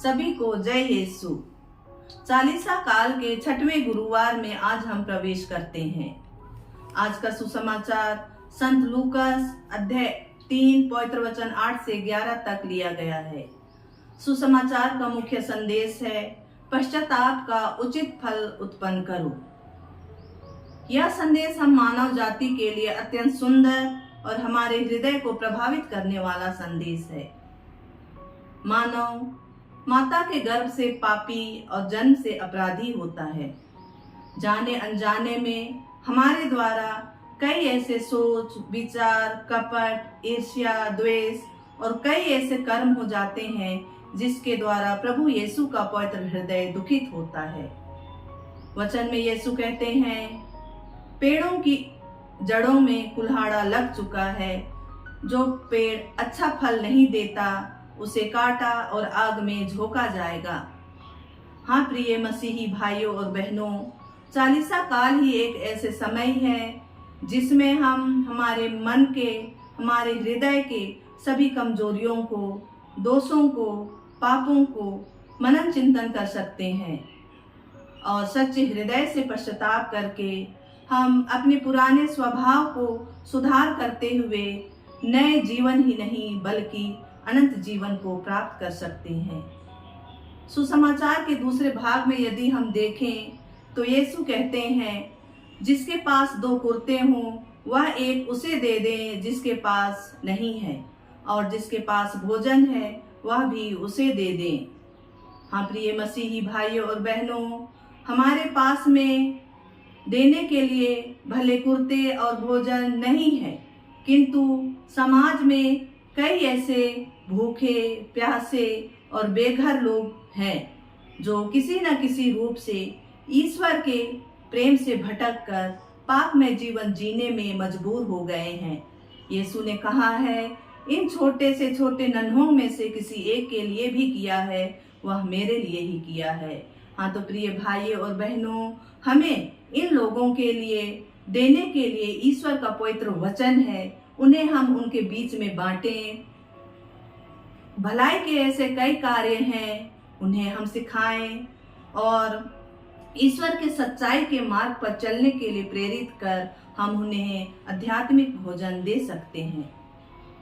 सभी को जय यीशु। चालीसा काल के छठवें गुरुवार में आज हम प्रवेश करते हैं। आज का सुसमाचार संत लूकास अध्याय 3 पवित्र वचन 8 से 11 तक लिया गया है। सुसमाचार का मुख्य संदेश है, पश्चाताप का उचित फल उत्पन्न करो। यह संदेश हम मानव जाति के लिए अत्यंत सुंदर और हमारे हृदय को प्रभावित करने वाला संदेश है। मानव माता के गर्भ से पापी और जन्म से अपराधी होता है। जाने अनजाने में हमारे द्वारा कई ऐसे सोच, विचार, कपट, ईर्ष्या, द्वेष और कई ऐसे कर्म हो जाते हैं जिसके द्वारा प्रभु यीशु का पवित्र हृदय दुखित होता है। वचन में यीशु कहते हैं, पेड़ों की जड़ों में कुल्हाड़ा लग चुका है। जो पेड़ अच्छा फल नहीं देता उसे काटा और आग में झोंका जाएगा। हाँ प्रिय मसीही भाइयों और बहनों, चालीसा काल ही एक ऐसे समय है जिसमें हम हमारे मन के, हमारे हृदय के सभी कमजोरियों को, दोषों को, पापों को मनन चिंतन कर सकते हैं और सच्चे हृदय से पश्चाताप करके हम अपने पुराने स्वभाव को सुधार करते हुए नए जीवन ही नहीं बल्कि अनंत जीवन को प्राप्त कर सकते हैं। सुसमाचार के दूसरे भाग में यदि हम देखें तो यीशु कहते हैं, जिसके पास 2 कुर्ते हों वह एक उसे दे दें जिसके पास नहीं है, और जिसके पास भोजन है वह भी उसे दे दें। हाँ प्रिय मसीही भाइयों और बहनों, हमारे पास में देने के लिए भले कुर्ते और भोजन नहीं है, किंतु समाज में कई ऐसे भूखे, प्यासे और बेघर लोग हैं जो किसी न किसी रूप से ईश्वर के प्रेम से भटककर पाप में जीवन जीने में मजबूर हो गए हैं। यीशु ने कहा है, इन छोटे से छोटे नन्हों में से किसी एक के लिए भी किया है वह मेरे लिए ही किया है। हाँ तो प्रिय भाइयों और बहनों, हमें इन लोगों के लिए देने के लिए ईश्वर का पवित्र वचन है, उन्हें हम उनके बीच में बांटें। भलाई के ऐसे कई कार्य हैं, उन्हें हम सिखाएं और ईश्वर के सच्चाई के मार्ग पर चलने के लिए प्रेरित कर हम उन्हें आध्यात्मिक भोजन दे सकते हैं।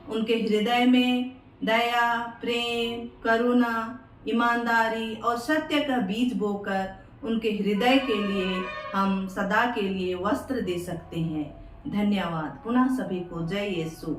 उनके हृदय में दया, प्रेम, करुणा, ईमानदारी और सत्य का बीज बोकर उनके हृदय के लिए हम सदा के लिए वस्त्र दे सकते हैं। धन्यवाद। पुनः सभी को जय यीशु।